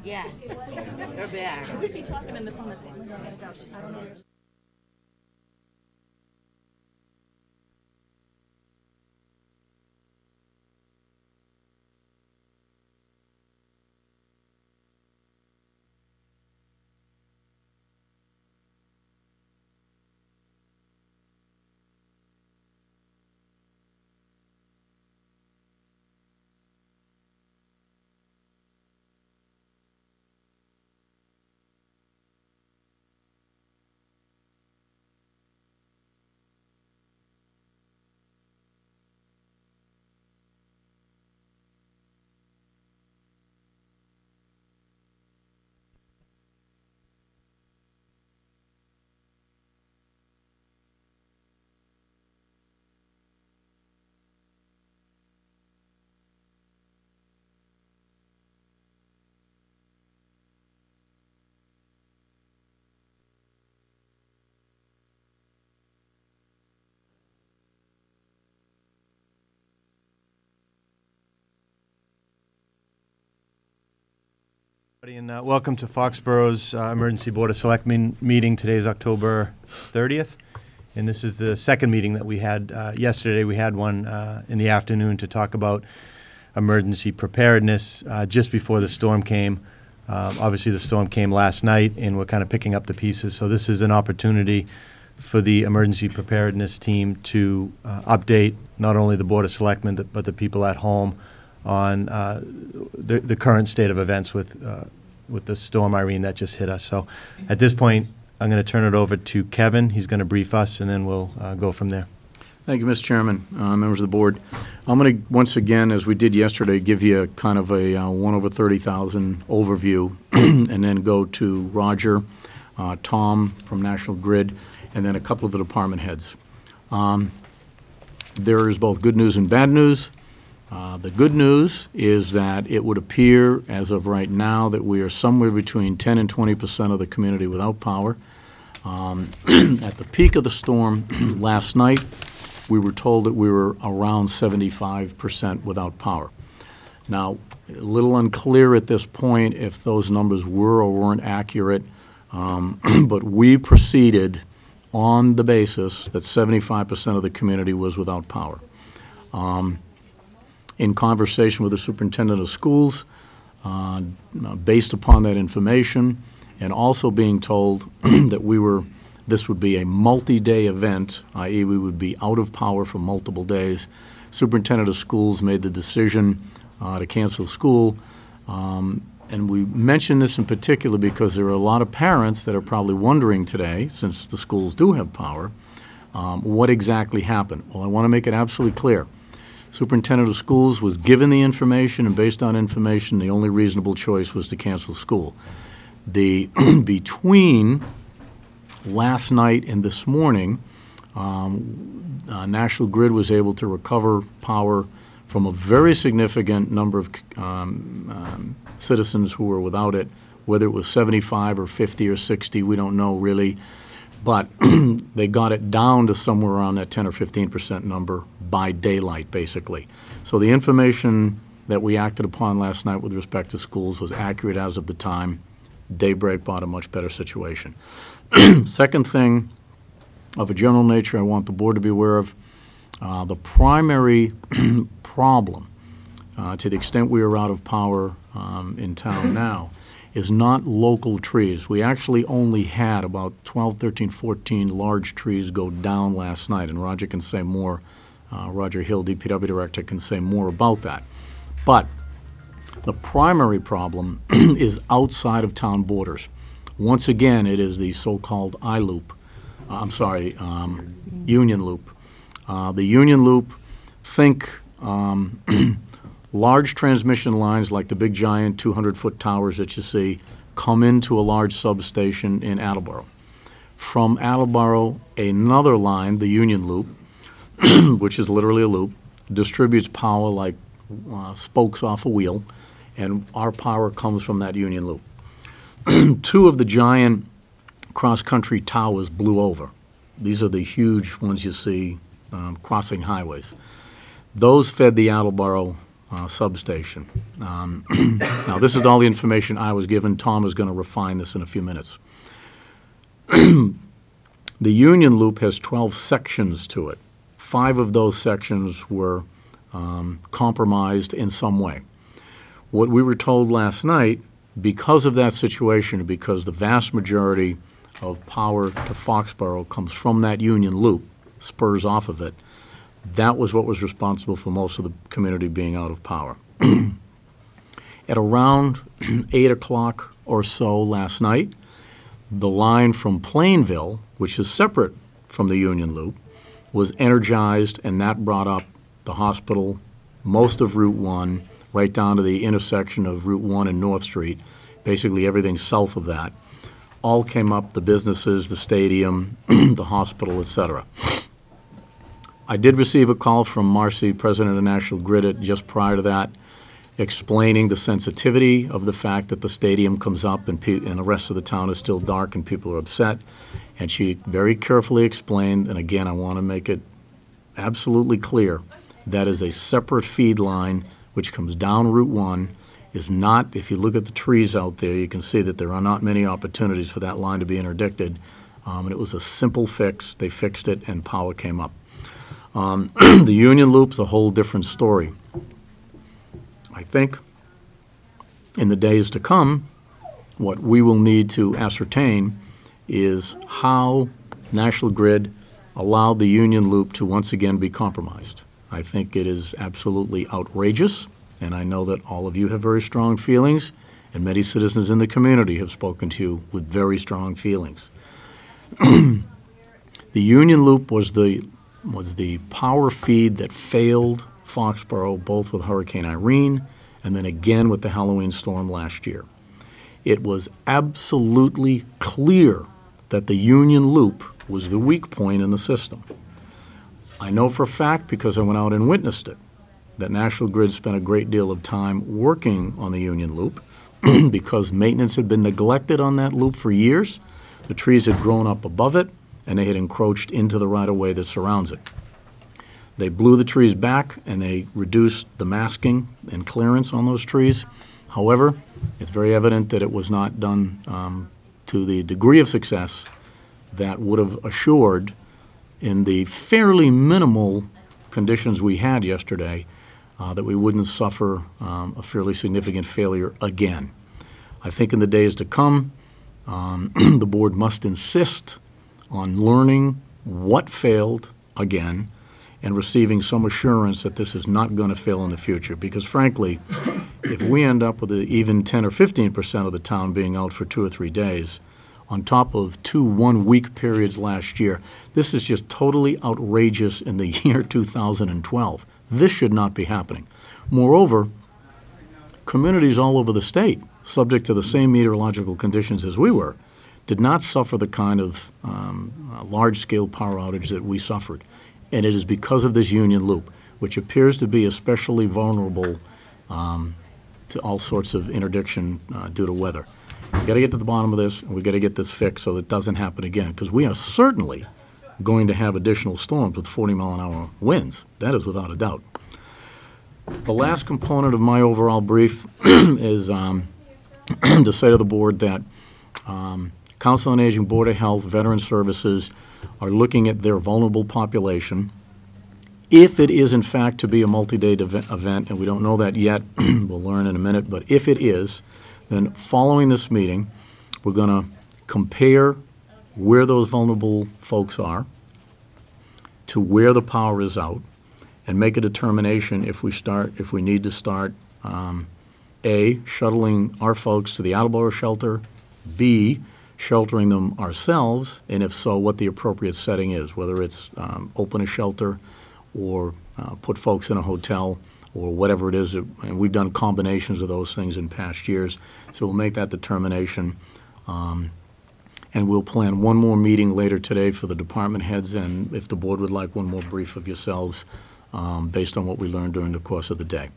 Yes, we're back. We keep talking in the phone. I don't know. And welcome to Foxborough's Emergency Board of Selectmen meeting. Today is October 30th, and this is the second meeting that we had yesterday. We had one in the afternoon to talk about emergency preparedness just before the storm came. Obviously, the storm came last night, and we're kind of picking up the pieces. So this is an opportunity for the emergency preparedness team to update not only the Board of Selectmen but the people at home on the current state of events with the storm Irene that just hit us. So at this point, I'm going to turn it over to Kevin. He's going to brief us, and then we'll go from there. Thank you, Mr. Chairman, members of the board. I'm going to, once again, as we did yesterday, give you kind of a 1/30,000 overview and then go to Roger, Tom from National Grid, and then a couple of the department heads. There is both good news and bad news. The good news is that it would appear, as of right now, that we are somewhere between 10 and 20% of the community without power. At the peak of the storm last night, we were told that we were around 75% without power. Now, a little unclear at this point if those numbers were or weren't accurate, but we proceeded on the basis that 75% of the community was without power. In conversation with the superintendent of schools, based upon that information, and also being told that this would be a multi-day event, i.e. we would be out of power for multiple days, superintendent of schools made the decision to cancel school. And we mention this in particular because there are a lot of parents that are probably wondering today, since the schools do have power, what exactly happened. Well, I want to make it absolutely clear. Superintendent of schools was given the information, and based on information, the only reasonable choice was to cancel school. Between last night and this morning, National Grid was able to recover power from a very significant number of citizens who were without it, whether it was 75 or 50 or 60, we don't know really. But they got it down to somewhere around that 10 or 15% number by daylight, basically. So the information that we acted upon last night with respect to schools was accurate as of the time. Daybreak brought a much better situation. Second thing of a general nature I want the board to be aware of, the primary problem, to the extent we are out of power in town now, is not local trees. We actually only had about 12, 13, 14 large trees go down last night, and Roger can say more. Roger Hill, DPW Director, can say more about that. But the primary problem is outside of town borders. Once again, it is the so-called I-loop. Union Loop. The Union Loop, think large transmission lines like the big giant 200-foot towers that you see come into a large substation in Attleboro. From Attleboro, another line, the Union Loop, which is literally a loop, distributes power like spokes off a wheel, and our power comes from that Union Loop. Two of the giant cross-country towers blew over. These are the huge ones you see crossing highways. Those fed the Attleboro substation. Now, this is all the information I was given. Tom is going to refine this in a few minutes. The Union Loop has 12 sections to it. 5 of those sections were compromised in some way. What we were told last night, because of that situation, because the vast majority of power to Foxborough comes from that Union Loop, spurs off of it, that was what was responsible for most of the community being out of power. At around 8 o'clock or so last night, the line from Plainville, which is separate from the Union Loop, was energized, and that brought up the hospital, most of Route 1, right down to the intersection of Route 1 and North Street, basically everything south of that. All came up, the businesses, the stadium, the hospital, etc. I did receive a call from Marcy, president of National Grid, just prior to that, explaining the sensitivity of the fact that the stadium comes up and the rest of the town is still dark and people are upset. And she very carefully explained, and again, I want to make it absolutely clear, that is a separate feed line which comes down Route 1, is not, if you look at the trees out there, you can see that there are not many opportunities for that line to be interdicted. And it was a simple fix. They fixed it and power came up. The Union Loop's a whole different story. I think in the days to come, what we will need to ascertain is how National Grid allowed the Union Loop to once again be compromised. I think it is absolutely outrageous, and I know that all of you have very strong feelings, and many citizens in the community have spoken to you with very strong feelings. The Union Loop was the power feed that failed Foxborough, both with Hurricane Irene and then again with the Halloween storm last year. It was absolutely clear that the Union Loop was the weak point in the system. I know for a fact, because I went out and witnessed it, that National Grid spent a great deal of time working on the Union Loop because maintenance had been neglected on that loop for years. The trees had grown up above it, and they had encroached into the right-of-way that surrounds it. They blew the trees back, and they reduced the masking and clearance on those trees. However, it's very evident that it was not done to the degree of success that would have assured, in the fairly minimal conditions we had yesterday, that we wouldn't suffer a fairly significant failure again. I think in the days to come, the board must insist on learning what failed again and receiving some assurance that this is not going to fail in the future. Because frankly, if we end up with even 10 or 15% of the town being out for 2 or 3 days, on top of 2 one-week periods last year, this is just totally outrageous in the year 2012. This should not be happening. Moreover, communities all over the state, subject to the same meteorological conditions as we were, did not suffer the kind of large-scale power outage that we suffered. And it is because of this Union Loop, which appears to be especially vulnerable to all sorts of interdiction due to weather. We've got to get to the bottom of this, and we've got to get this fixed so that it doesn't happen again, because we are certainly going to have additional storms with 40-mile-an-hour winds. That is without a doubt. The last component of my overall brief is to say to the board that Council on Aging, Board of Health, Veteran Services are looking at their vulnerable population. If it is, in fact, to be a multi-day event, and we don't know that yet, we'll learn in a minute, but if it is, then following this meeting, we're going to compare where those vulnerable folks are to where the power is out and make a determination if we need to start, A, shuttling our folks to the Attleboro shelter, B, sheltering them ourselves, and if so, what the appropriate setting is, whether it's open a shelter or put folks in a hotel or whatever it is. And we've done combinations of those things in past years. So we'll make that determination. And we'll plan one more meeting later today for the department heads, and if the board would like one more brief of yourselves based on what we learned during the course of the day.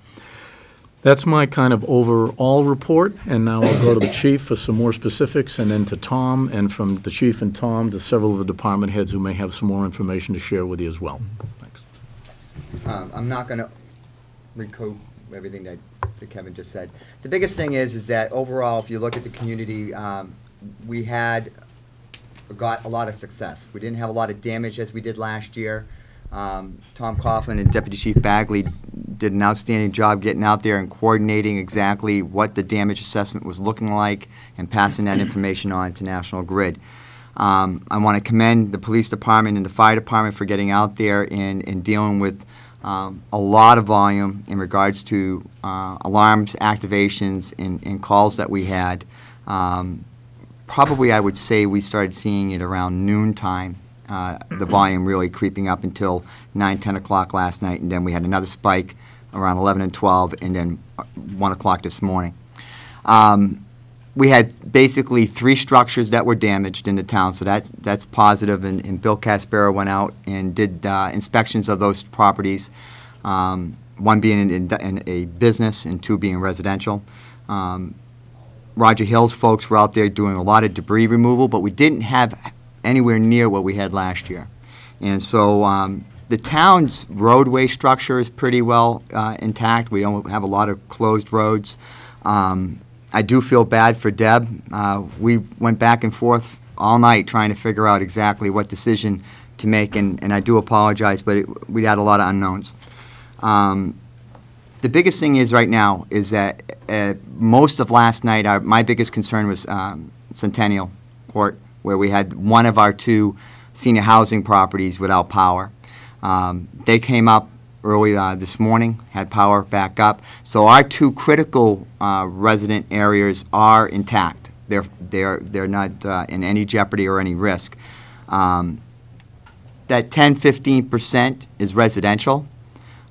That's my kind of overall report, and now I'll go to the chief for some more specifics, and then to Tom, and from the chief and Tom to several of the department heads who may have some more information to share with you as well. Thanks. I'm not going to everything that Kevin just said. The biggest thing is that overall, if you look at the community, we got a lot of success. We didn't have a lot of damage as we did last year. Tom Coughlin and Deputy Chief Bagley did an outstanding job getting out there and coordinating exactly what the damage assessment was looking like and passing that information on to National Grid. I want to commend the police department and the fire department for getting out there and dealing with a lot of volume in regards to alarms, activations, and calls that we had. Probably I would say we started seeing it around noontime, the volume really creeping up until 9, 10 o'clock last night, and then we had another spike around 11 and 12, and then 1 o'clock this morning. We had basically 3 structures that were damaged in the town, so that's positive, and Bill Caspero went out and did inspections of those properties, one being in a business and 2 being residential. Roger Hill's folks were out there doing a lot of debris removal, but we didn't have anywhere near what we had last year. And so the town's roadway structure is pretty well intact. We don't have a lot of closed roads. I do feel bad for Deb. We went back and forth all night trying to figure out exactly what decision to make, and I do apologize, but we had a lot of unknowns. The biggest thing is right now is that most of last night, my biggest concern was Centennial Court, where we had one of our 2 senior housing properties without power. They came up early this morning, had power back up. So our 2 critical resident areas are intact. They're not in any jeopardy or any risk. That 10-15% is residential.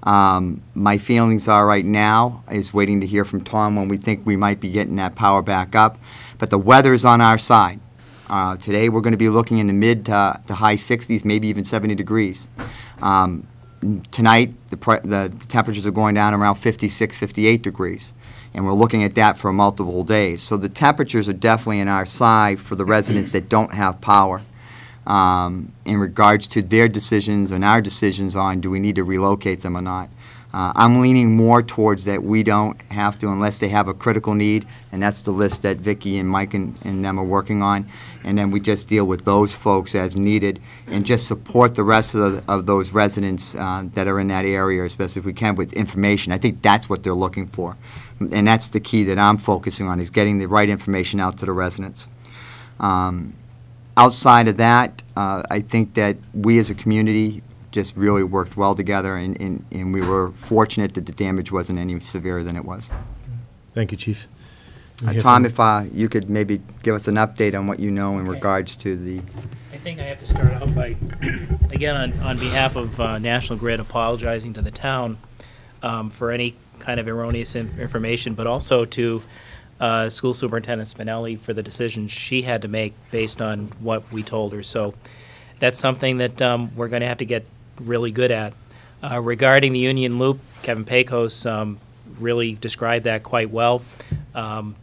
My feelings are right now is waiting to hear from Tom when we think we might be getting that power back up. But the weather is on our side. Today we're going to be looking in the mid to high 60s, maybe even 70 degrees. Tonight the temperatures are going down around 56, 58 degrees. And we're looking at that for multiple days. So the temperatures are definitely on our side for the residents that don't have power. In regards to their decisions and our decisions on do we need to relocate them or not. I'm leaning more towards that we don't have to unless they have a critical need, and that's the list that Vicki and Mike and them are working on, and then we just deal with those folks as needed and just support the rest of those residents that are in that area as best as we can with information. I think that's what they're looking for, and that's the key that I'm focusing on, is getting the right information out to the residents. Outside of that, I think that we as a community just really worked well together, and we were fortunate that the damage wasn't any severer than it was. Thank you, Chief. Tom, if you could maybe give us an update on what you know in regards to the... I think I have to start out by, again, on behalf of National Grid, apologizing to the town for any kind of erroneous information, but also to School Superintendent Spinelli for the decisions she had to make based on what we told her. So that's something that we're going to have to get really good at. Regarding the Union Loop, Kevin Pecos really described that quite well.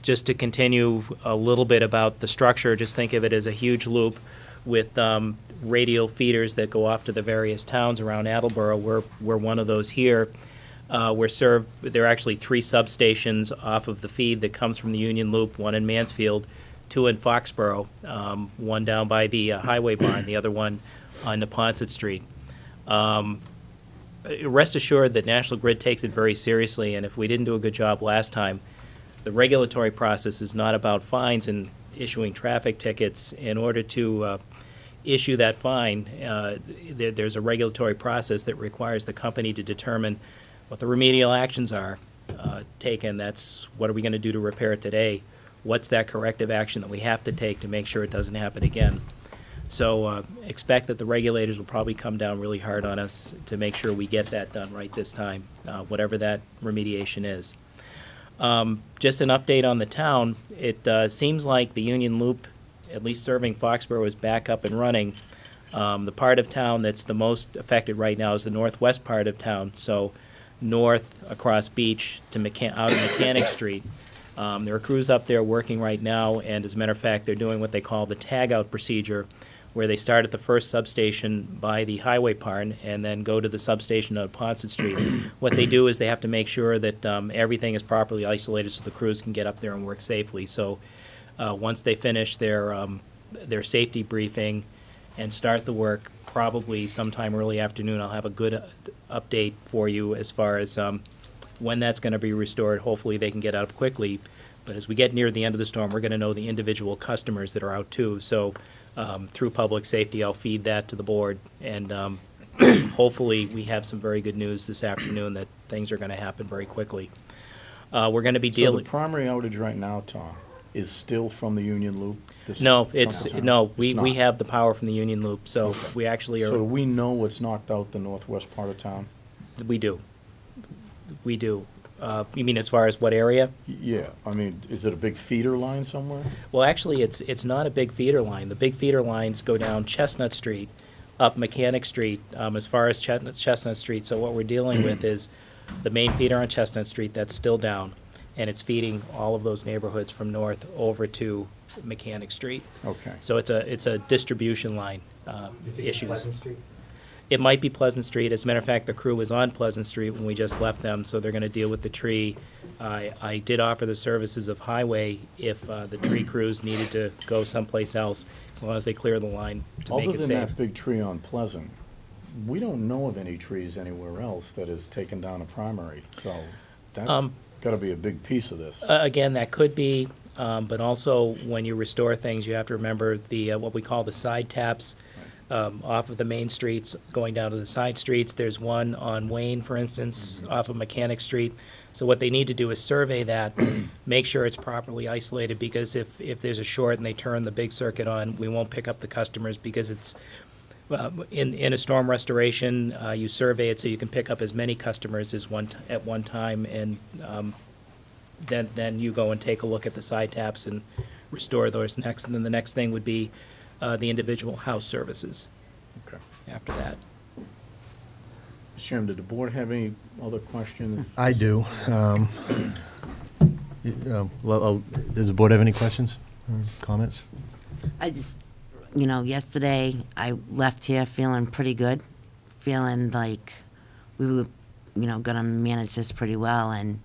Just to continue a little bit about the structure, just think of it as a huge loop with radial feeders that go off to the various towns around Attleboro. We're one of those here. There are actually 3 substations off of the feed that comes from the Union Loop, one in Mansfield, 2 in Foxborough, one down by the highway barn, the other one on Neponset Street. Rest assured that National Grid takes it very seriously, and if we didn't do a good job last time, the regulatory process is not about fines and issuing traffic tickets. In order to issue that fine, there's a regulatory process that requires the company to determine what the remedial actions are taken. That's what are we going to do to repair it today? What's that corrective action that we have to take to make sure it doesn't happen again? So expect that the regulators will probably come down really hard on us to make sure we get that done right this time, whatever that remediation is. Just an update on the town. It seems like the Union Loop, at least serving Foxborough, is back up and running. The part of town that's the most affected right now is the northwest part of town, so north across Beach to out of Mechanic Street. There are crews up there working right now, and as a matter of fact, they're doing what they call the tag-out procedure, where they start at the first substation by the highway barn and then go to the substation on Ponset Street. What they do is they have to make sure that everything is properly isolated so the crews can get up there and work safely. So once they finish their safety briefing and start the work, probably sometime early afternoon, I'll have a good update for you as far as when that's going to be restored. Hopefully they can get out quickly. But as we get near the end of the storm, we're going to know the individual customers that are out too. So through public safety, I'll feed that to the board. And hopefully we have some very good news this afternoon that things are going to happen very quickly. We're going to be So dealing. the primary outage right now, Tom, is still from the Union Loop? No, It's we not. have the power from the Union Loop, so we actually So do are, we know what's knocked out the northwest part of town? we do. We do. You mean as far as what area? Yeah, I mean, is it a big feeder line somewhere? Well, actually, it's not a big feeder line. The big feeder lines go down Chestnut Street, up Mechanic Street, as far as Chestnut Street. So what we're dealing with is the main feeder on Chestnut Street, that's still down, and it's feeding all of those neighborhoods from north over to Mechanic Street. Okay. So it's a distribution line issues. It might be Pleasant Street. As a matter of fact, the crew was on Pleasant Street when we just left them, so they're going to deal with the tree. I did offer the services of Highway if the tree crews needed to go someplace else, as long as they clear the line to make Other it than safe. that big tree on Pleasant, we don't know of any trees anywhere else that has taken down a primary. So that's got to be a big piece of this. Again, that could be, but also when you restore things, you have to remember the what we call the side taps off of the main streets going down to the side streets. There's one on Wayne, for instance, off of Mechanic Street. So what they need to do is survey that, make sure it's properly isolated, because if there's a short and they turn the big circuit on, we won't pick up the customers, because it's in a storm restoration, you survey it so you can pick up as many customers as at one time, and then you go and take a look at the side taps and restore those next. And then the next thing would be the individual house services Okay. after that. Mr. Chairman, did the board have any other questions? I do. Does the board have any questions or comments? I just, yesterday I left here feeling pretty good, feeling like we were, gonna manage this pretty well. And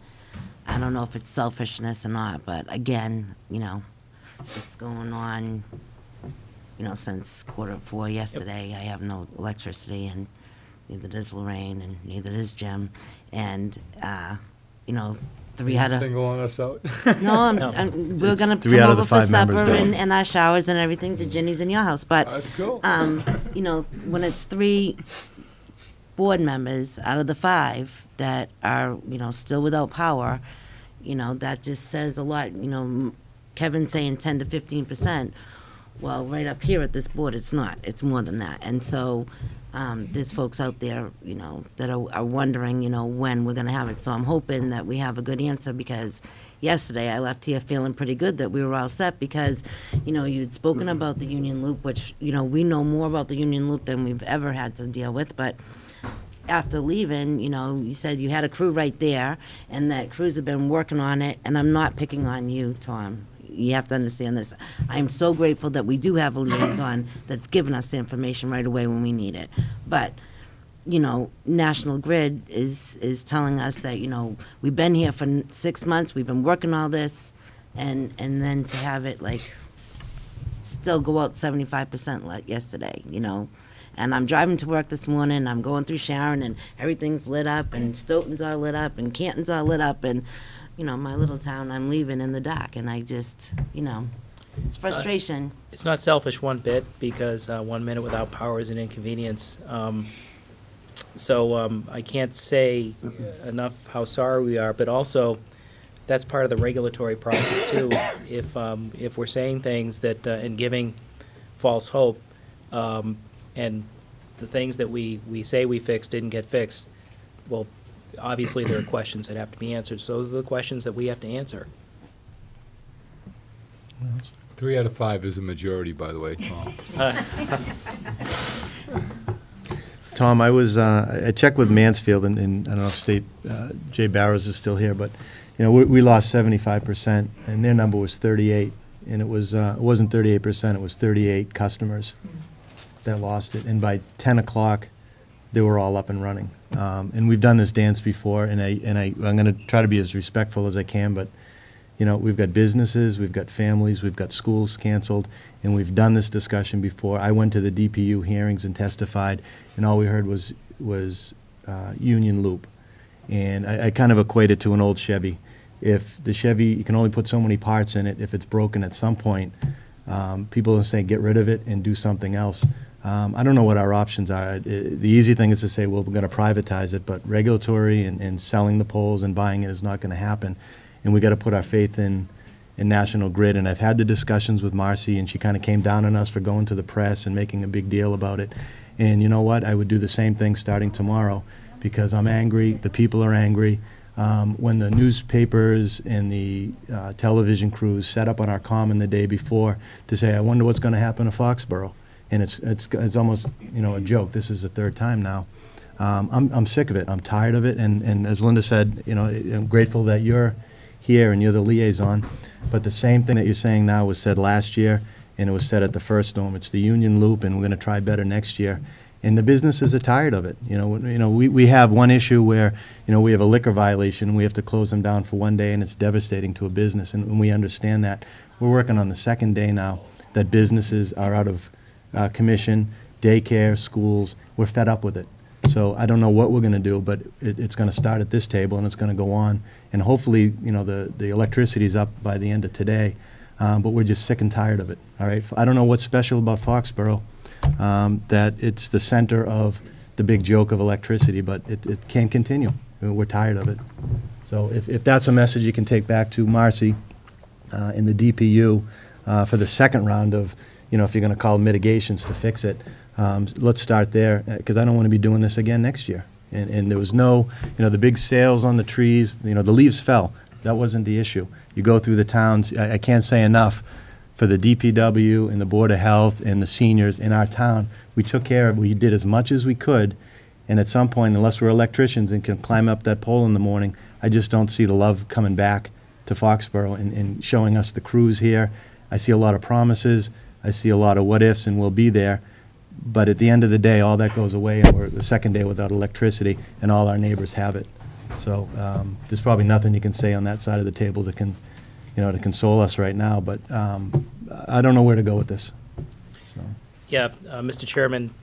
I don't know if it's selfishness or not, but again, it's going on, since 4:15 yesterday. I have no electricity, and neither does Lorraine, and neither does Jim. And, 3 out of... Single on us out. No, we're It's gonna 3 come out of the over for 5 members supper don't. and our showers and everything to Ginny's in your house. But, That's cool. when it's 3 board members out of the 5 that are, still without power, that just says a lot. Kevin's saying 10 to 15%. Well, right up here at this board, it's not. It's more than that. And so there's folks out there, that are wondering, when we're going to have it. So I'm hoping that we have a good answer, because yesterday I left here feeling pretty good that we were all set, because, you'd spoken about the Union Loop, which, we know more about the Union Loop than we've ever had to deal with. But after leaving, you said you had a crew right there, and that crews have been working on it. And I'm not picking on you, Tom. You have to understand this. I am so grateful that we do have a liaison that's given us the information right away when we need it. But, National Grid is telling us that, we've been here for 6 months, we've been working all this, and then to have it, still go out 75% like yesterday, And I'm driving to work this morning, I'm going through Sharon, and everything's lit up, and Stoughton's all lit up, and Canton's all lit up, and my little town, I'm leaving in the dark, and I just, it's frustration. It's not selfish one bit, because 1 minute without power is an inconvenience. So I can't say enough how sorry we are, but also that's part of the regulatory process too. If we're saying things that and giving false hope, and the things that we say we fixed didn't get fixed, well, obviously there are questions that have to be answered. So those are the questions that we have to answer. 3 out of 5 is a majority, by the way, Tom. Tom, I checked with Mansfield, and I don't know if Jay Barrows is still here, but, we lost 75%, and their number was 38, and it wasn't 38%, it was 38 customers that lost it, and by 10 o'clock, they were all up and running. And we've done this dance before, and I'm going to try to be as respectful as I can, but, you know, we've got businesses, we've got families, we've got schools canceled, and we've done this discussion before. I went to the DPU hearings and testified, and all we heard was Union Loop. And I kind of equate it to an old Chevy. If the Chevy, you can only put so many parts in it. If it's broken at some point, people will say, get rid of it and do something else. I don't know what our options are. The easy thing is to say, well, we're going to privatize it, but regulatory and selling the poles and buying it is not going to happen. And we got to put our faith in National Grid. And I've had the discussions with Marcy, and she kind of came down on us for going to the press and making a big deal about it. And you know what? I would do the same thing starting tomorrow, because I'm angry. The people are angry. When the newspapers and the television crews set up on our common the day before to say, I wonder what's going to happen to Foxborough. And it's almost, you know, a joke. This is the third time now. I'm sick of it. I'm tired of it. And as Linda said, you know, I'm grateful that you're here and you're the liaison. But the same thing that you're saying now was said last year, and it was said at the first storm. It's the Union Loop, and we're going to try better next year. And the businesses are tired of it. You know, we have one issue where, you know, we have a liquor violation, and we have to close them down for one day, and it's devastating to a business, and we understand that. We're working on the second day now that businesses are out of commission, daycare, schools. We're fed up with it. So I don't know what we're going to do, but it's going to start at this table, and it's going to go on. And hopefully, you know, the electricity's up by the end of today, but we're just sick and tired of it. All right. I don't know what's special about Foxborough, that it's the center of the big joke of electricity, but it can't continue. I mean, we're tired of it. So if that's a message you can take back to Marcy in the DPU for the second round of, you know, if you're going to call mitigations to fix it, let's start there, because I don't want to be doing this again next year. And there was no, you know, the big sales on the trees, you know, the leaves fell. That wasn't the issue. You go through the towns, I can't say enough for the DPW and the Board of Health and the seniors in our town. We took care of it. We did as much as we could. And at some point, unless we're electricians and can climb up that pole in the morning, I just don't see the love coming back to Foxborough and showing us the crews here. I see a lot of promises. I see a lot of what ifs, and we'll be there. But at the end of the day, all that goes away, and we're the second day without electricity, and all our neighbors have it. So there's probably nothing you can say on that side of the table that can, you know, to console us right now. But I don't know where to go with this. So. Yeah, Mr. Chairman,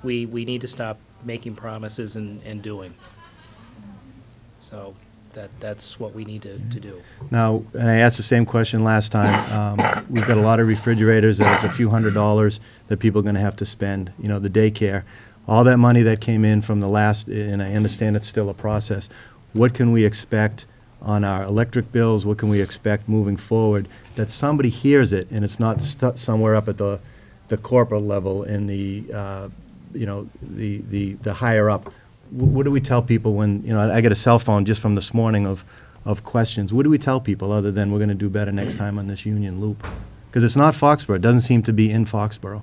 we need to stop making promises and doing. So that's what we need to do. Now, and I asked the same question last time. We've got a lot of refrigerators that it's a few $100s that people are going to have to spend. You know, the daycare, all that money that came in from the last, and I understand it's still a process. What can we expect on our electric bills? What can we expect moving forward? That somebody hears it, and it's not somewhere up at the corporate level in the you know, the higher up. What do we tell people when, you know, I get a cell phone just from this morning of questions. What do we tell people other than we're going to do better next time on this Union Loop? Because it's not Foxborough. It doesn't seem to be in Foxborough.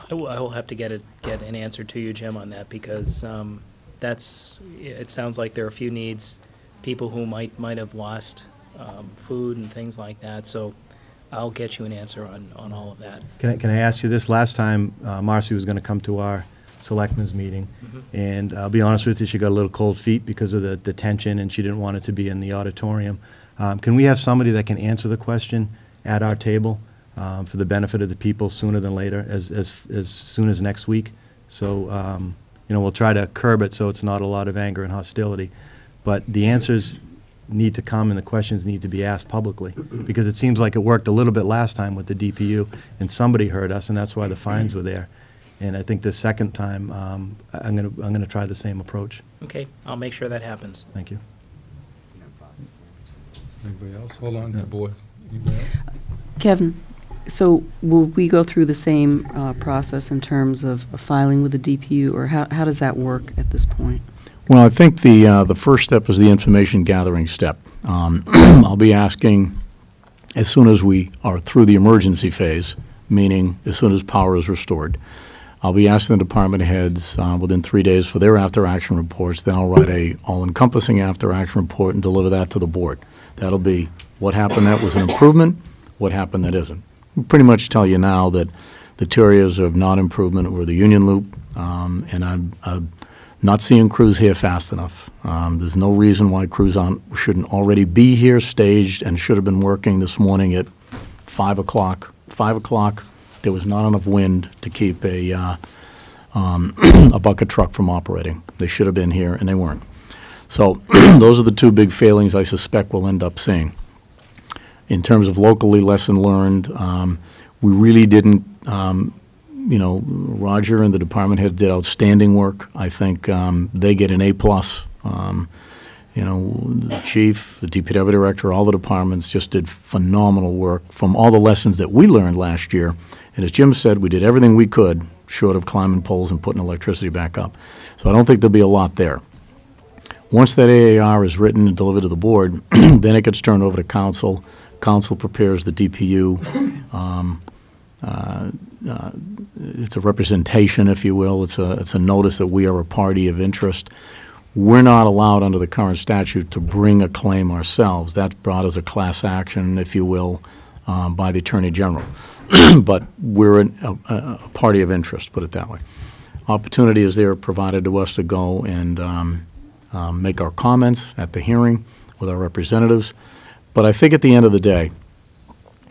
I will have to get an answer to you, Jim, on that, because it sounds like there are a few needs, people who might have lost food and things like that. So I'll get you an answer on all of that. Can I ask you this? Last time, Marcy was going to come to our selectmen's meeting, and I'll be honest with you, she got a little cold feet because of the tension, and she didn't want it to be in the auditorium. Can we have somebody that can answer the question at our table for the benefit of the people sooner than later, as soon as next week? So, you know, we'll try to curb it so it's not a lot of anger and hostility. But the answers need to come and the questions need to be asked publicly, because it seems like it worked a little bit last time with the DPU, and somebody heard us, and that's why the fines were there. And I think the second time, I'm gonna try the same approach. Okay, I'll make sure that happens. Thank you. Anybody else? Hold on, boy. Anybody else? Kevin, so will we go through the same process in terms of filing with the DPU, or how does that work at this point? Well, I think the first step is the information gathering step. I'll be asking, as soon as we are through the emergency phase, meaning as soon as power is restored, I'll be asking the department heads within 3 days for their after-action reports. Then I'll write a all-encompassing after-action report and deliver that to the board. That'll be what happened that was an improvement, what happened that isn't. pretty much tell you now that the two areas of non-improvement were the Union Loop, and I'm not seeing crews here fast enough. There's no reason why crews shouldn't already be here, staged, and should have been working this morning at 5 o'clock. 5 o'clock, there was not enough wind to keep a bucket truck from operating. They should have been here, and they weren't. So those are the two big failings I suspect we'll end up seeing. In terms of locally lesson learned, we really didn't, Roger and the department heads did outstanding work. I think they get an A+. The chief, the DPW director, all the departments just did phenomenal work from all the lessons that we learned last year. And as Jim said, we did everything we could short of climbing poles and putting electricity back up. So I don't think there'll be a lot there. Once that AAR is written and delivered to the board, then it gets turned over to council. Council prepares the DPU. It's a representation, if you will. It's a notice that we are a party of interest. We're not allowed under the current statute to bring a claim ourselves. That's brought as a class action, if you will, by the Attorney General. But we're a party of interest, put it that way. Opportunity is there provided to us to go and make our comments at the hearing with our representatives. But I think at the end of the day,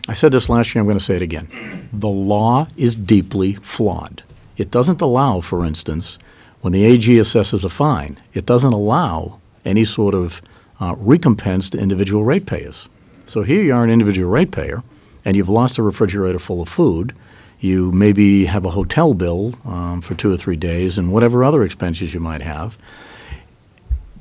I said this last year, I'm going to say it again. The law is deeply flawed. It doesn't allow, for instance, when the AG assesses a fine, it doesn't allow any sort of recompense to individual ratepayers. So here you are, an individual ratepayer, and you've lost a refrigerator full of food. You maybe have a hotel bill for 2 or 3 days and whatever other expenses you might have.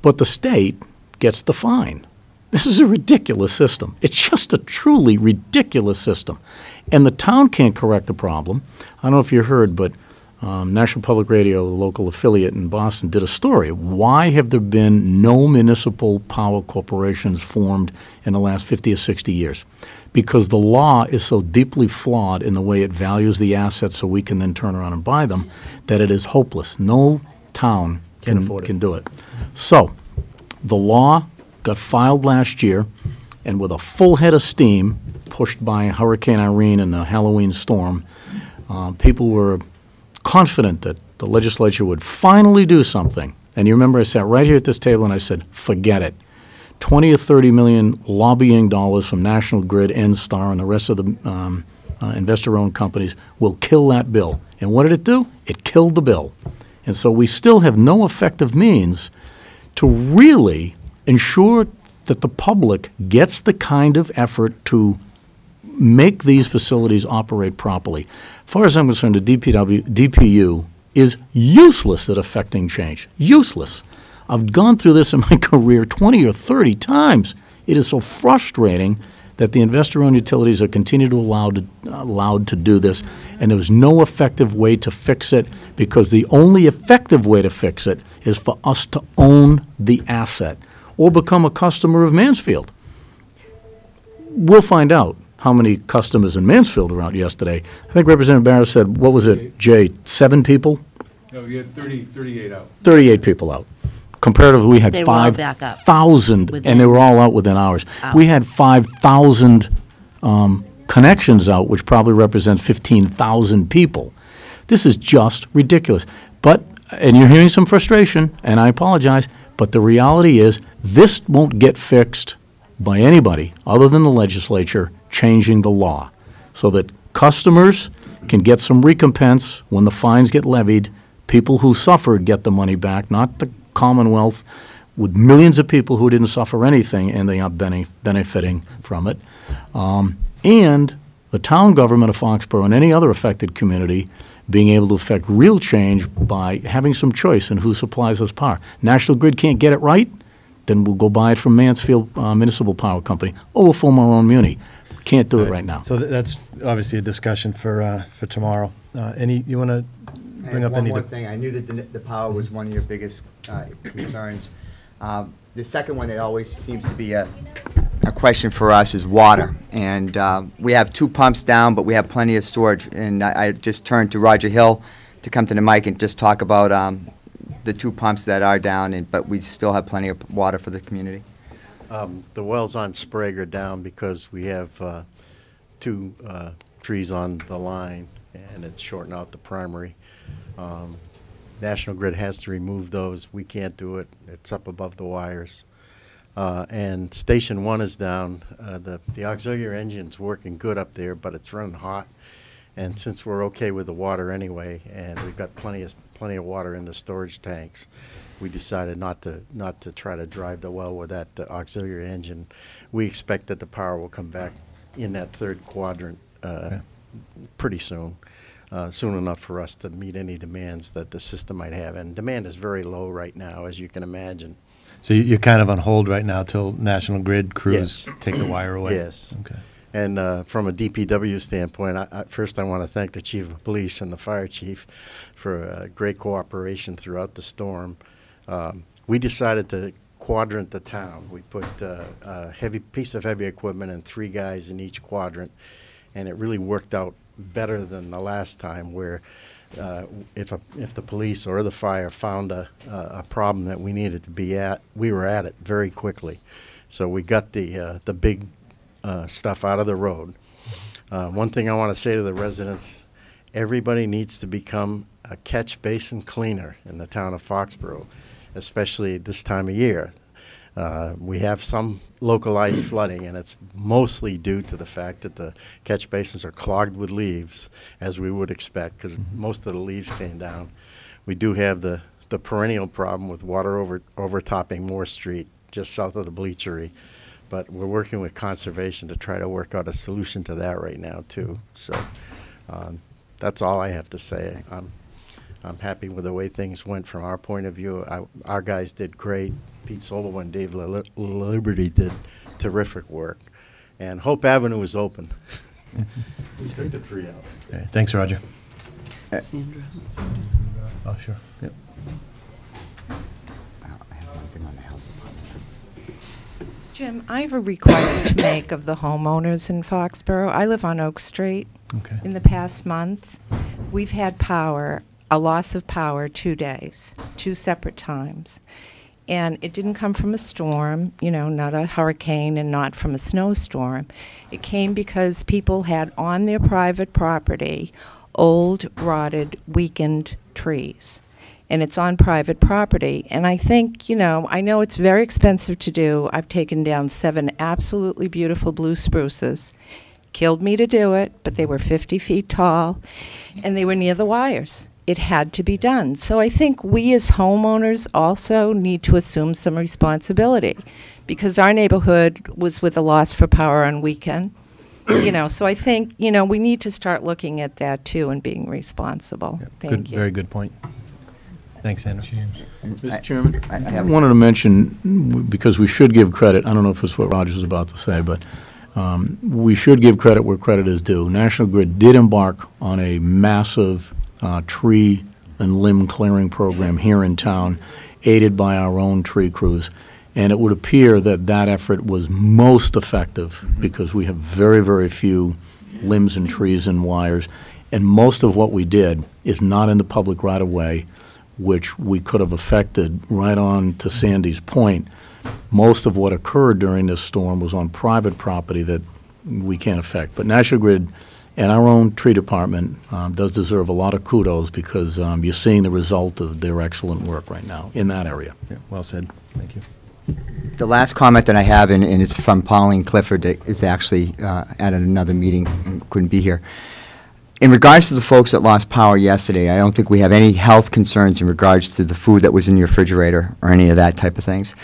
But the state gets the fine. This is a ridiculous system. It's just a truly ridiculous system. And the town can't correct the problem. I don't know if you heard, but National Public Radio, the local affiliate in Boston, did a story. Why have there been no municipal power corporations formed in the last 50 or 60 years? Because the law is so deeply flawed in the way it values the assets so we can then turn around and buy them that it is hopeless. No town can do it. So the law got filed last year, and with a full head of steam, pushed by Hurricane Irene and the Halloween storm, people were confident that the legislature would finally do something. And you remember I sat right here at this table and I said, forget it. 20 or 30 million lobbying dollars from National Grid, NSTAR, and the rest of the investor-owned companies will kill that bill. And what did it do? It killed the bill. And so we still have no effective means to really ensure that the public gets the kind of effort to make these facilities operate properly. As far as I'm concerned, the DPU is useless at affecting change. Useless. I've gone through this in my career 20 or 30 times. It is so frustrating that the investor-owned utilities are continued to allowed to do this, and there's no effective way to fix it, because the only effective way to fix it is for us to own the asset or become a customer of Mansfield. We'll find out how many customers in Mansfield were out yesterday. I think Representative Barris said, what was it, Jay, 7 people? No, you had 38 out. 38 people out. Comparatively, we had They were all back up 5,000, within and they were all out within hours. We had 5,000 connections out, which probably represents 15,000 people. This is just ridiculous. But, and you're hearing some frustration, and I apologize, but the reality is this won't get fixed by anybody other than the legislature changing the law so that customers can get some recompense when the fines get levied. People who suffered get the money back, not the Commonwealth with millions of people who didn't suffer anything and they are benefiting from it. And the town government of Foxborough and any other affected community being able to affect real change by having some choice in who supplies us power. National Grid can't get it right, then we'll go buy it from Mansfield Municipal Power Company, or we'll form our own muni. Can't do it right now. So that's obviously a discussion for tomorrow. You want to bring up one any? more thing. I knew that the power was one of your biggest concerns. The second one that always seems to be a question for us is water. And we have 2 pumps down, but we have plenty of storage. And I just turned to Roger Hill to come to the mic and just talk about the 2 pumps that are down, but we still have plenty of water for the community. The wells on Sprague are down because we have 2 trees on the line, and it's shorting out the primary. National Grid has to remove those. We can't do it. It's up above the wires. And Station 1 is down. The auxiliary engine's working good up there, but it's running hot. And since we're okay with the water anyway, and we've got plenty of water in the storage tanks, we decided not to try to drive the well with that auxiliary engine. We expect that the power will come back in that third quadrant pretty soon. Soon enough for us to meet any demands that the system might have. And demand is very low right now, as you can imagine. So you're kind of on hold right now till National Grid crews take the wire away? Yes. Okay. And from a DPW standpoint, first I want to thank the Chief of Police and the Fire Chief for great cooperation throughout the storm. We decided to quadrant the town. We put a piece of heavy equipment and 3 guys in each quadrant, and it really worked out better than the last time, where if the police or the fire found a problem that we needed to be at, we were at it very quickly. So we got the big stuff out of the road. One thing I want to say to the residents: everybody needs to become a catch basin cleaner in the town of Foxborough, especially this time of year. We have some localized flooding, and it's mostly due to the fact that the catch basins are clogged with leaves, as we would expect, because most of the leaves came down. We do have the perennial problem with water overtopping Moore Street, just south of the bleachery. But we're working with conservation to try to work out a solution to that right now, too. So that's all I have to say. I'm happy with the way things went from our point of view. Our guys did great. Pete Solo and Dave Liberty did terrific work. And Hope Avenue is open. We took the tree out. Okay. Thanks, Roger. Sandra. Oh, sure. Yep. Jim, I have a request to make of the homeowners in Foxborough. I live on Oak Street. Okay. In the past month, we've had a loss of power 2 days, 2 separate times. And it didn't come from a storm, not a hurricane and not from a snowstorm. It came because people had on their private property old, rotted, weakened trees. And it's on private property. And I think, I know it's very expensive to do. I've taken down 7 absolutely beautiful blue spruces. Killed me to do it, but they were 50 feet tall, and they were near the wires. It had to be done. So I think we as homeowners also need to assume some responsibility, because our neighborhood was with a loss for power on weekend. So I think, we need to start looking at that too and being responsible. Yep. Thank you. Very good point. Thanks, Sandra. Mr. Chairman, I wanted to mention, because we should give credit, I don't know if it's what Roger was about to say, but we should give credit where credit is due. National Grid did embark on a massive tree and limb clearing program here in town, aided by our own tree crews. And it would appear that that effort was most effective, because we have very, very few limbs and trees and wires. And most of what we did is not in the public right-of-way, which we could have affected. Right on to Sandy's point, most of what occurred during this storm was on private property that we can't affect. But National Grid and our own tree department does deserve a lot of kudos, because you're seeing the result of their excellent work right now in that area. Yeah, well said. Thank you. The last comment that I have, and it's from Pauline Clifford, that is actually at another meeting and couldn't be here. In regards to the folks that lost power yesterday, I don't think we have any health concerns in regards to the food that was in your refrigerator or any of that type of things.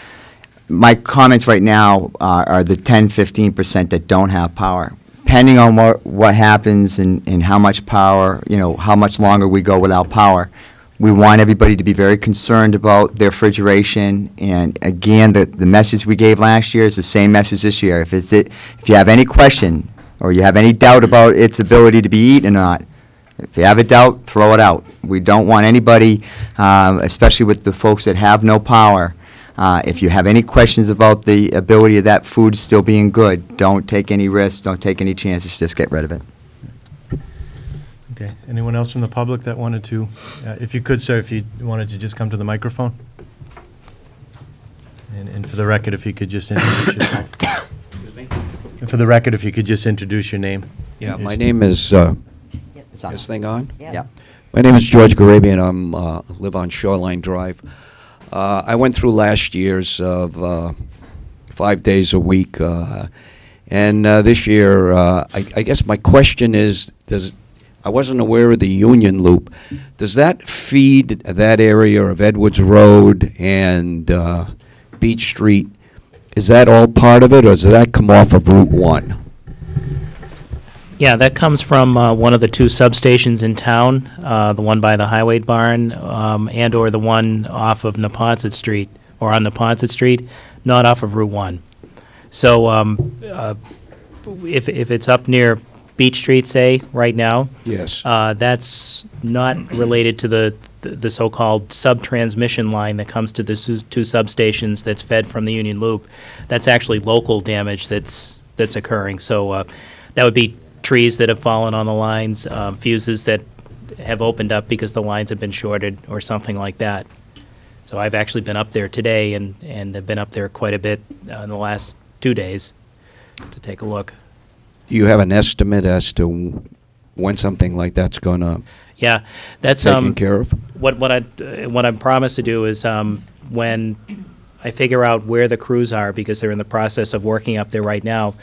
My comments right now are the 10–15% that don't have power. Depending on what happens and how much power, how much longer we go without power, we want everybody to be very concerned about their refrigeration. And again, the message we gave last year is the same message this year. If you have any question or you have any doubt about its ability to be eaten or not, if you have a doubt, throw it out. We don't want anybody, especially with the folks that have no power, if you have any questions about the ability of that food still being good, don't take any risks, don't take any chances, just get rid of it. Okay. Anyone else from the public that wanted to, if you could, sir, if you wanted to just come to the microphone? And for the record, if you could just introduce yourself. Excuse me? And for the record, if you could just introduce your name. Yeah, my name is, It's on. this thing on? Yeah. My name is George Garabian. I'm, live on Shoreline Drive. I went through last year's of 5 days a week, and this year, I guess my question is, I wasn't aware of the Union Loop. Does that feed that area of Edwards Road and Beach Street? Is that all part of it, or does that come off of Route 1? Yeah, that comes from one of the two substations in town, the one by the Highway Barn, and/or the one off of Neponset Street, or on Neponset Street, not off of Route 1. So if it's up near Beach Street, say, right now, Yes. that's not related to the so-called sub-transmission line that comes to the two substations that's fed from the Union Loop. That's actually local damage that's occurring. So that would be trees that have fallen on the lines, fuses that have opened up because the lines have been shorted or something like that. So I've actually been up there today and have been up there quite a bit in the last 2 days to take a look. Do you have an estimate as to when something like that's going to Yeah, that's taken care of? what I'm promised to do is when I figure out where the crews are, because they're in the process of working up there right now,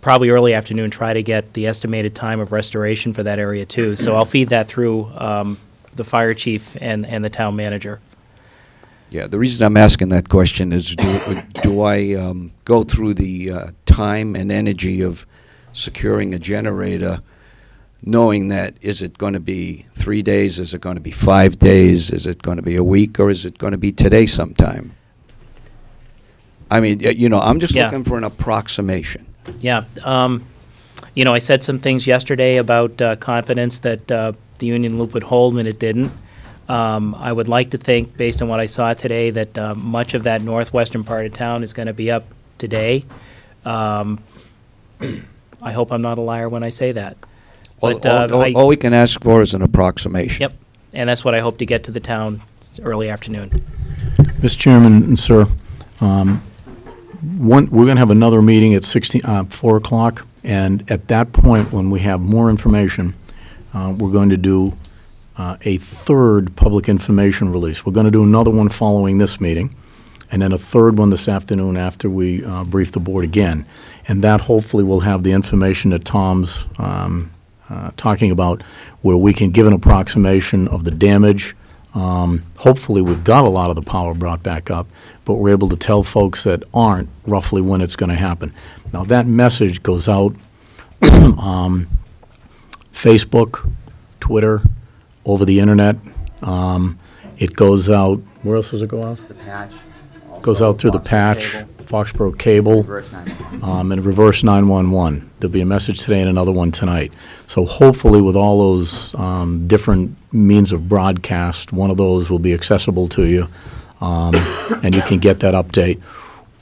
probably early afternoon, try to get the estimated time of restoration for that area too. So I'll feed that through the fire chief and the town manager. Yeah, the reason I'm asking that question is do I go through the time and energy of securing a generator, knowing that is it going to be 3 days, is it going to be 5 days, is it going to be a week, or is it going to be today sometime? I mean, I'm just looking for an approximation. Yeah. I said some things yesterday about confidence that the Union Loop would hold, and it didn't. I would like to think, based on what I saw today, that much of that northwestern part of town is going to be up today. I hope I'm not a liar when I say that. But, all we can ask for is an approximation. Yep, and that's what I hope to get to the town early afternoon. Mr. Chairman and sir, we're going to have another meeting at 4 o'clock, and at that point, when we have more information, we're going to do a third public information release. We're going to do another one following this meeting, and then a third one this afternoon after we brief the board again. And that hopefully will have the information that Tom's talking about, where we can give an approximation of the damage. Hopefully we've got a lot of the power brought back up, but we're able to tell folks that aren't roughly when it's going to happen. Now that message goes out Facebook, Twitter, over the internet. It goes out, where else does it go out? The patch. Goes out through the patch, Foxborough Cable, Reverse 911. and reverse 911. There'll be a message today and another one tonight. So hopefully with all those different means of broadcast, one of those will be accessible to you, and you can get that update.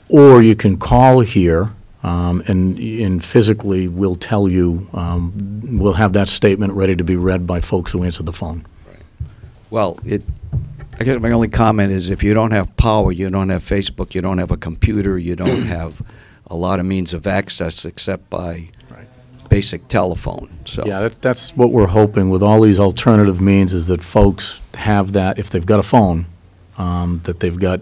Or you can call here, and physically we'll tell you, we'll have that statement ready to be read by folks who answer the phone. Well, I guess my only comment is if you don't have power, you don't have Facebook, you don't have a computer, you don't have a lot of means of access except by basic telephone. So Yeah, that's what we're hoping with all these alternative means, is that folks have that, if they've got a phone, that they've got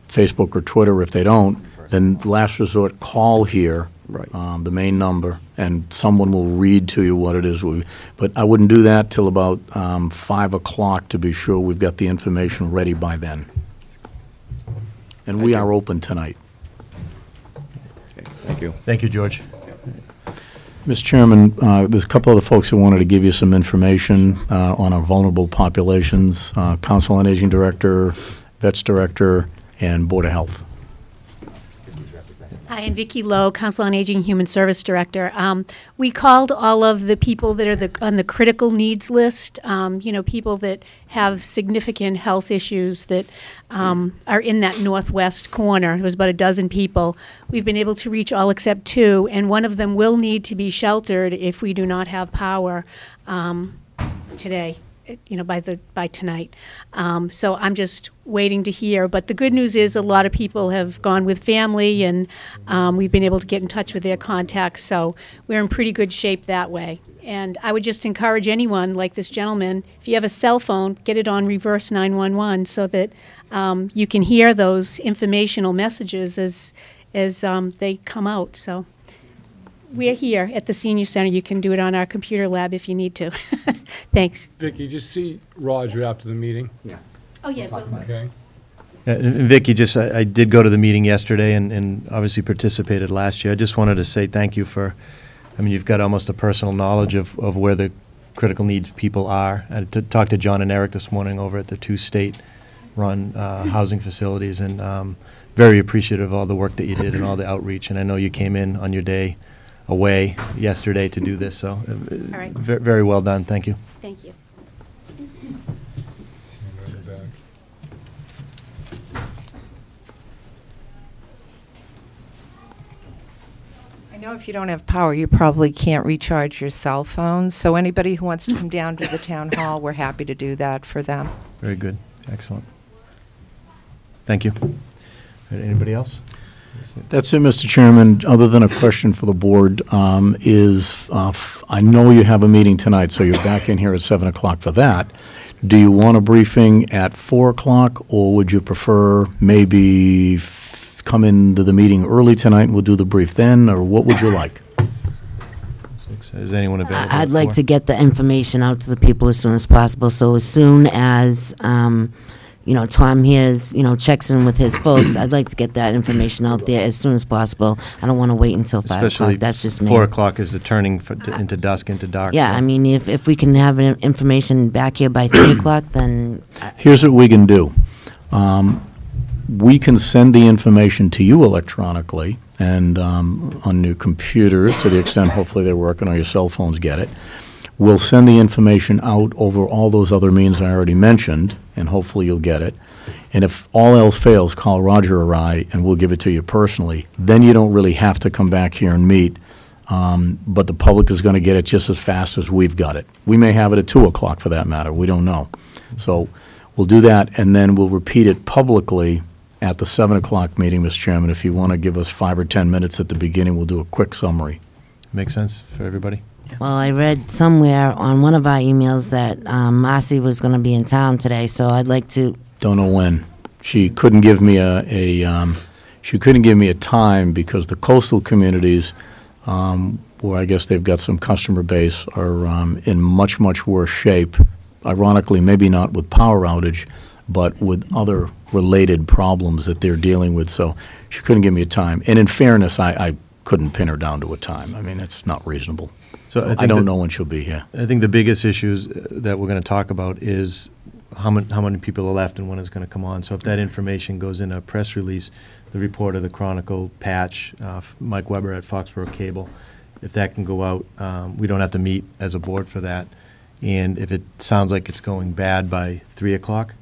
Facebook or Twitter. If they don't, then last resort, call here, the main number, and someone will read to you what it is. But I wouldn't do that till about 5 o'clock to be sure we've got the information ready by then. And we are open tonight. okay, thank you. Thank you, George. Mr. Chairman, there's a couple other folks who wanted to give you some information on our vulnerable populations, Council on Aging Director, Vets Director, and Board of Health. Hi, I'm Vicki Lowe, Council on Aging Human Service Director. We called all of the people that are on the critical needs list, people that have significant health issues that are in that northwest corner. It was about a dozen people. We've been able to reach all except 2, and one of them will need to be sheltered if we do not have power today. by tonight. So I'm just waiting to hear. But the good news is a lot of people have gone with family, and we've been able to get in touch with their contacts. So we're in pretty good shape that way. And I would just encourage anyone, like this gentleman, if you have a cell phone, get it on reverse 911 so that you can hear those informational messages as they come out. So we're here at the Senior Center. You can do it on our computer lab if you need to. Thanks. Vicki, just see Roger after the meeting. Yeah. Oh, yeah. Okay. And Vicki, I did go to the meeting yesterday and obviously participated last year. I just wanted to say thank you for, you've got almost a personal knowledge of where the critical needs people are. I talked to John and Eric this morning over at the 2 state-run housing facilities, and very appreciative of all the work that you did and all the outreach. And I know you came in on your day away yesterday to do this, so All right. very well done. Thank you. Thank you. I know if you don't have power, you probably can't recharge your cell phones. So anybody who wants to come down to the town hall, we're happy to do that for them. Very good. Excellent. Thank you. Anybody else? That's it, Mr. Chairman. Other than a question for the board, I know you have a meeting tonight, so you're back in here at 7 o'clock for that. Do you want a briefing at 4 o'clock, or would you prefer maybe come into the meeting early tonight and we'll do the brief then, or what would you like? Is anyone available? I'd like to get the information out to the people as soon as possible. So as soon as Tom hears, checks in with his folks, I'd like to get that information out there as soon as possible. I don't want to wait until 5 o'clock. That's just me. 4 o'clock is the turning into dusk, into dark. Yeah, so. If we can have information back here by 3 o'clock, then... Here's what we can do. We can send the information to you electronically and on your computers, to the extent hopefully they're working, or your cell phones get it. We'll send the information out over all those other means I already mentioned, and hopefully you'll get it. And if all else fails, call Roger or I, and we'll give it to you personally. Then you don't really have to come back here and meet, but the public is going to get it just as fast as we've got it. We may have it at 2 o'clock for that matter. We don't know. So we'll do that, and then we'll repeat it publicly at the 7 o'clock meeting, Mr. Chairman. If you want to give us 5 or 10 minutes at the beginning, we'll do a quick summary. Makes sense for everybody? Well, I read somewhere on one of our emails that Marcy was going to be in town today, so I'd like to... Don't know when. She couldn't give me she couldn't give me a time because the coastal communities, where I guess they've got some customer base, are in much, much worse shape. Ironically, maybe not with power outage, but with other related problems that they're dealing with. So she couldn't give me a time. And in fairness, I couldn't pin her down to a time. It's not reasonable. So I don't know when she'll be here. I think the biggest issues that we're going to talk about is how many people are left and when it's going to come on. So if that information goes in a press release, the report of the Chronicle, Patch, Mike Weber at Foxborough Cable, if that can go out, we don't have to meet as a board for that. And if it sounds like it's going bad by 3 o'clock,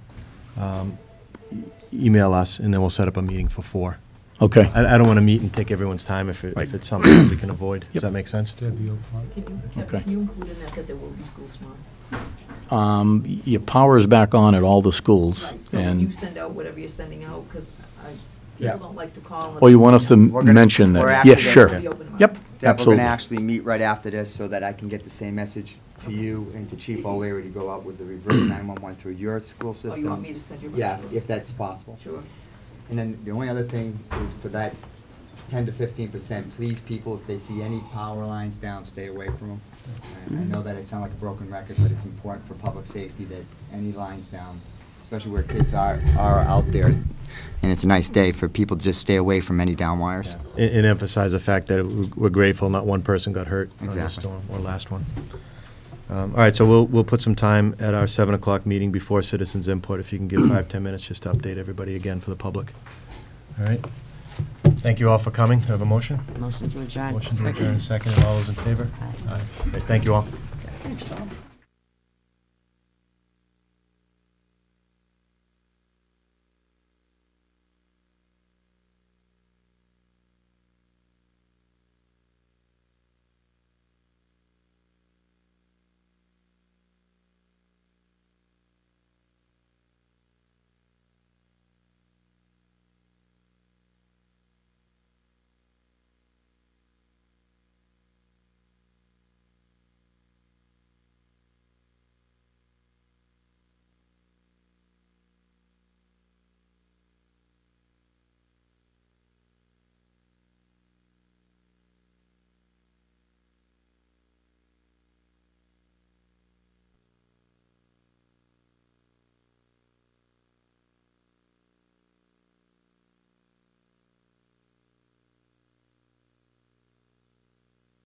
email us, and then we'll set up a meeting for 4. Okay. I don't want to meet and take everyone's time if it's something that we can avoid. Does that make sense? Okay. Can you include in that there will be schools tomorrow? Your power is back on at all the schools. Right, so when you send out whatever you're sending out, because people don't like to call unless... Oh, you want us to mention that? Yeah, sure. Yep, Deb, absolutely. we're going to actually meet right after this so that I can get the same message to you and to Chief O'Leary to go out with the reverse 911 through your school system. Oh, you want me to send your... Yeah, if that's possible. Sure. And then the only other thing is for that 10 to 15%, please, people, if they see any power lines down, stay away from them. I know that it sounds like a broken record, but it's important for public safety that any lines down, especially where kids are out there, and it's a nice day, for people to just stay away from any down wires. Yeah. And emphasize the fact that we're grateful not one person got hurt on this Exactly. storm or last one. All right, so we'll put some time at our 7 o'clock meeting before citizens input. If you can give 5-10 minutes just to update everybody again for the public. All right. Thank you all for coming. Do I have a motion? Motion to adjourn. Motion to adjourn, second, and all those in favor? Aye. Okay, thank you all. Thanks, Tom.